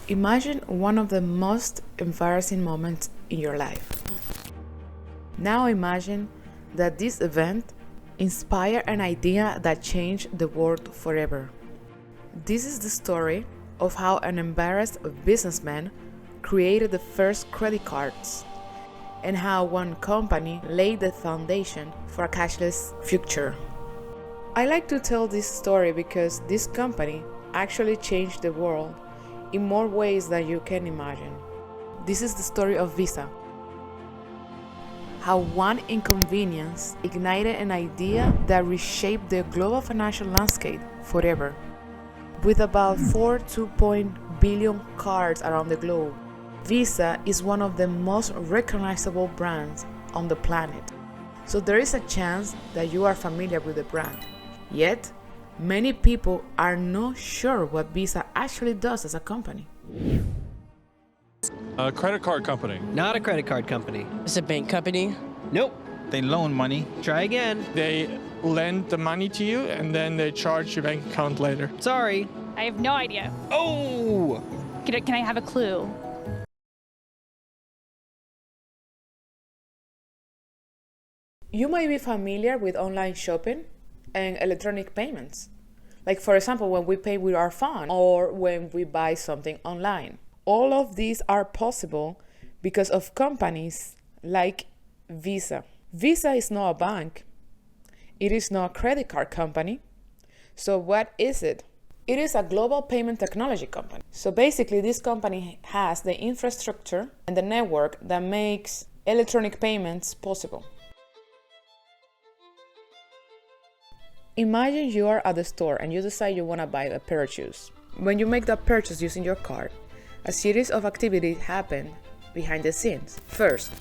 Imagine one of the most embarrassing moments in your life. Now imagine that this event inspired an idea that changed the world forever. This is the story of how an embarrassed businessman created the first credit cards and how one company laid the foundation for a cashless future. I like to tell this story because this company actually changed the world in more ways than you can imagine. This is the story of Visa. How one inconvenience ignited an idea that reshaped the global financial landscape forever. With about 4.2 billion cards around the globe, Visa is one of the most recognizable brands on the planet. So there is a chance that you are familiar with the brand. Yet, many people are not sure what Visa actually does as a company. A credit card company. Not a credit card company. It's a bank company. Nope. They loan money. Try again. They lend the money to you and then they charge your bank account later. Sorry. I have no idea. Oh! Can I have a clue? You might be familiar with online shopping and electronic payments. Like for example, when we pay with our phone or when we buy something online. All of these are possible because of companies like Visa. Visa is not a bank. It is not a credit card company. So what is it? It is a global payment technology company. So basically this company has the infrastructure and the network that makes electronic payments possible. Imagine you are at the store and you decide you want to buy a pair of shoes. When you make that purchase using your card, a series of activities happen behind the scenes. First,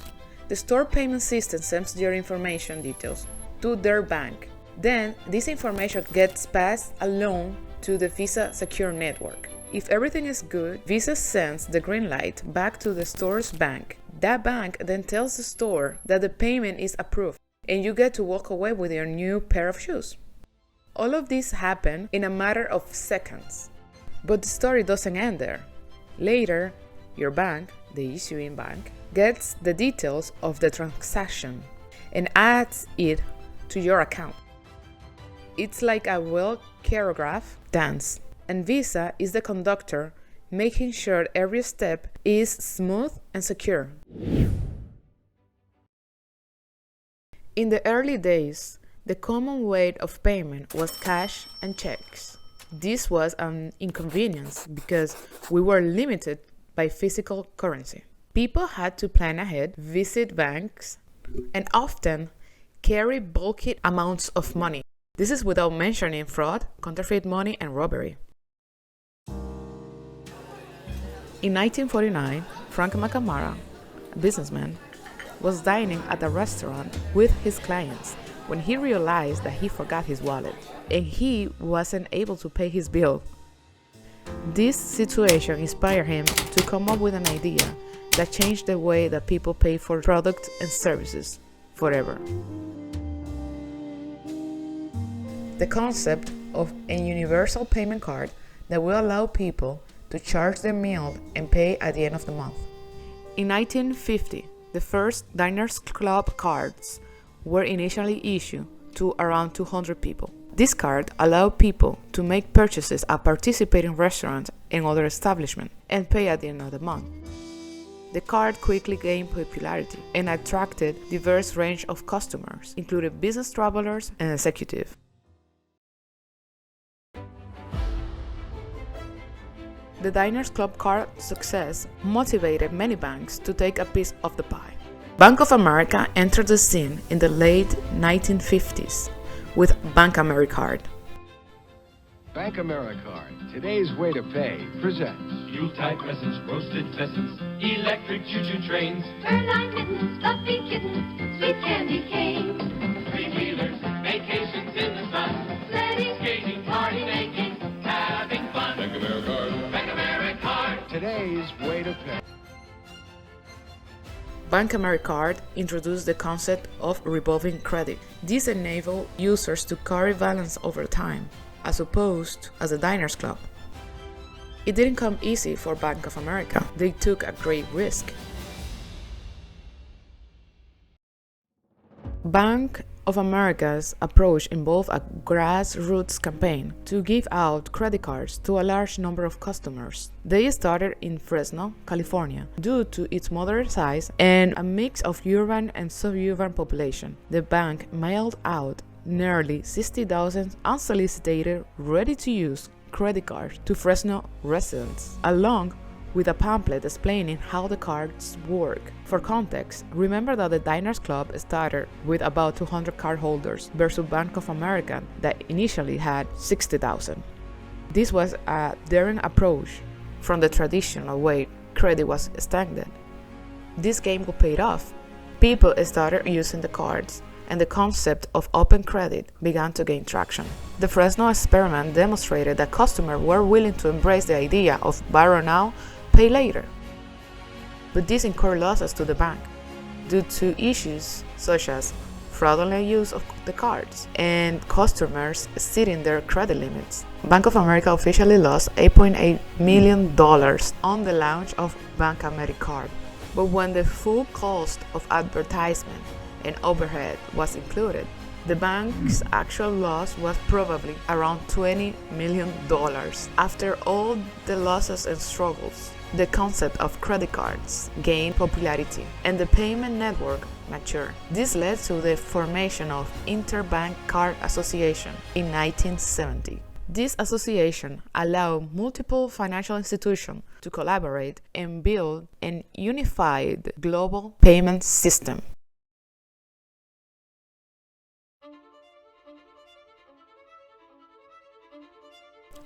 the store payment system sends your information details to their bank. Then, this information gets passed along to the Visa Secure Network. If everything is good, Visa sends the green light back to the store's bank. That bank then tells the store that the payment is approved and you get to walk away with your new pair of shoes. All of this happened in a matter of seconds. But the story doesn't end there. Later, your bank, the issuing bank, gets the details of the transaction and adds it to your account. It's like a well-choreographed dance, and Visa is the conductor, making sure every step is smooth and secure. In the early days, the common way of payment was cash and checks. This was an inconvenience because we were limited by physical currency. People had to plan ahead, visit banks, and often carry bulky amounts of money. This is without mentioning fraud, counterfeit money, and robbery. In 1949, Frank McNamara, a businessman, was dining at a restaurant with his clients when he realized that he forgot his wallet and he wasn't able to pay his bill. This situation inspired him to come up with an idea that changed the way that people pay for products and services forever. The concept of a universal payment card that will allow people to charge their meal and pay at the end of the month. In 1950, the first Diners Club cards were initially issued to around 200 people. This card allowed people to make purchases at participating restaurants and other establishments and pay at the end of the month. The card quickly gained popularity and attracted a diverse range of customers, including business travelers and executives. The Diners Club card success motivated many banks to take a piece of the pie. Bank of America entered the scene in the late 1950s with BankAmericard. BankAmericard, today's way to pay, presents Yuletide presents, roasted pheasants, electric choo-choo trains, fur-lined mittens, fluffy kittens, sweet candy canes, three-wheelers, vacations in the sun, sledding, skating, party making, having fun. BankAmericard, BankAmericard, today's way to pay. BankAmericard introduced the concept of revolving credit. This enabled users to carry balance over time, as opposed as the Diners Club. It didn't come easy for Bank of America. They took a great risk. Bank of America's approach involved a grassroots campaign to give out credit cards to a large number of customers. They started in Fresno, California. Due to its moderate size and a mix of urban and suburban population, the bank mailed out nearly 60,000 unsolicited, ready-to-use credit cards to Fresno residents, along with a pamphlet explaining how the cards work. For context, remember that the Diners Club started with about 200 cardholders versus Bank of America that initially had 60,000. This was a daring approach from the traditional way credit was extended. This game paid off. People started using the cards, and the concept of open credit began to gain traction. The Fresno experiment demonstrated that customers were willing to embrace the idea of borrow now, pay later. But this incurred losses to the bank due to issues such as fraudulent use of the cards and customers exceeding their credit limits. Bank of America officially lost $8.8 million on the launch of Bank Americard. But when the full cost of advertisement and overhead was included, the bank's actual loss was probably around $20 million. After all the losses and struggles, the concept of credit cards gained popularity and the payment network matured. This led to the formation of Interbank Card Association in 1970. This association allowed multiple financial institutions to collaborate and build an unified global payment system.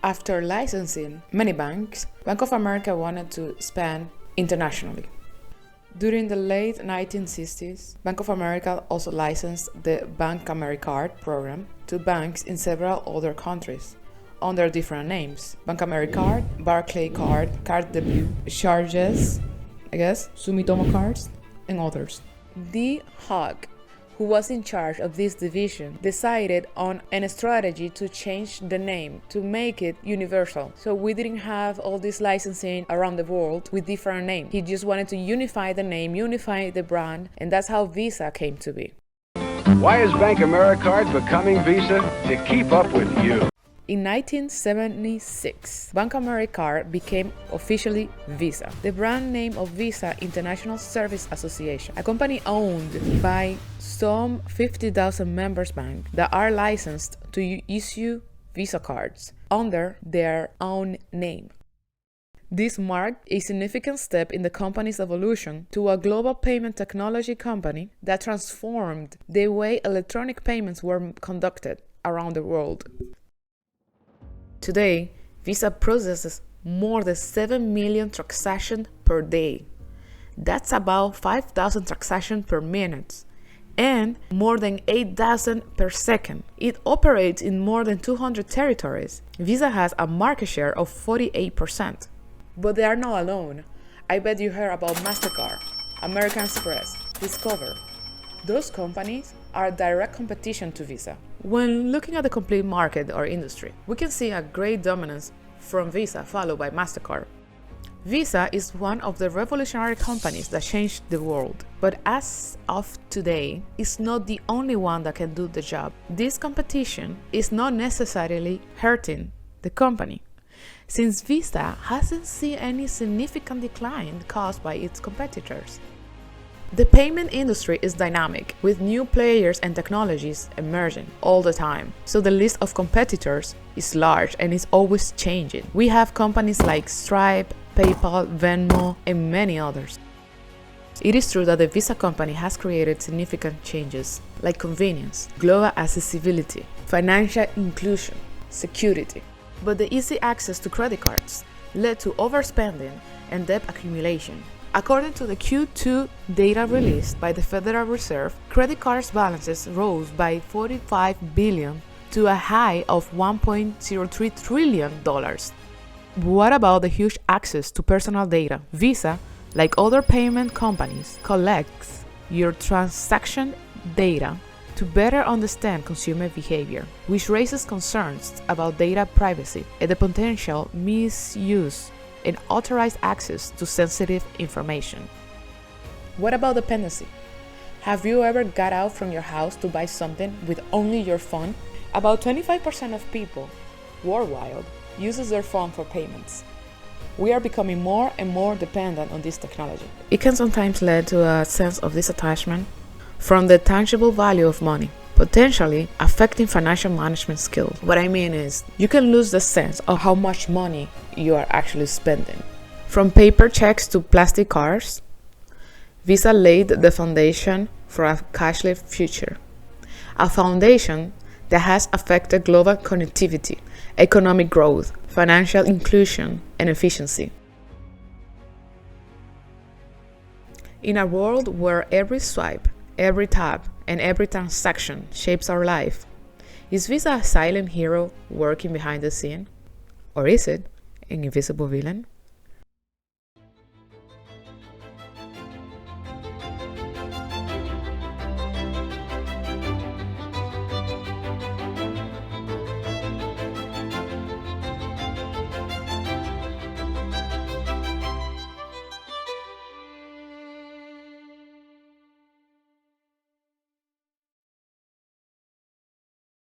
After licensing many banks, Bank of America wanted to expand internationally. During the late 1960s, Bank of America also licensed the Bank Americard program to banks in several other countries under different names: Bank Americard, Barclays Card, Card Debut, Charges, Sumitomo Cards, and others. D. Hogg, who was in charge of this division, decided on a strategy to change the name to make it universal. So we didn't have all this licensing around the world with different names. He just wanted to unify the name, unify the brand, and that's how Visa came to be. Why is Bank Americard becoming Visa? To keep up with you. In 1976, Bank Americard became officially Visa, the brand name of Visa International Service Association, a company owned by some 50,000 members banks that are licensed to issue Visa cards under their own name. This marked a significant step in the company's evolution to a global payment technology company that transformed the way electronic payments were conducted around the world. Today, Visa processes more than 7 million transactions per day. That's about 5,000 transactions per minute and more than 8,000 per second. It operates in more than 200 territories. Visa has a market share of 48%. But they are not alone. I bet you heard about MasterCard, American Express, Discover. Those companies are direct competition to Visa. When looking at the complete market or industry, we can see a great dominance from Visa, followed by MasterCard. Visa is one of the revolutionary companies that changed the world, but as of today, it's not the only one that can do the job. This competition is not necessarily hurting the company, since Visa hasn't seen any significant decline caused by its competitors. The payment industry is dynamic, with new players and technologies emerging all the time. So the list of competitors is large and is always changing. We have companies like Stripe, PayPal, Venmo, and many others. It is true that the Visa company has created significant changes like convenience, global accessibility, financial inclusion, security. But the easy access to credit cards led to overspending and debt accumulation. According to the Q2 data released by the Federal Reserve, credit cards balances rose by $45 billion to a high of $1.03 trillion. What about the huge access to personal data? Visa, like other payment companies, collects your transaction data to better understand consumer behavior, which raises concerns about data privacy and the potential misuse and unauthorized access to sensitive information. What about dependency? Have you ever got out from your house to buy something with only your phone? About 25% of people worldwide uses their phone for payments. We are becoming more and more dependent on this technology. It can sometimes lead to a sense of disattachment from the tangible value of money, potentially affecting financial management skills. What I mean is, you can lose the sense of how much money you are actually spending. From paper checks to plastic cards, Visa laid the foundation for a cashless future, a foundation that has affected global connectivity, economic growth, financial inclusion, and efficiency. In a world where every swipe, every tap, and every transaction shapes our life, is Visa a silent hero working behind the scene? Or is it an invisible villain?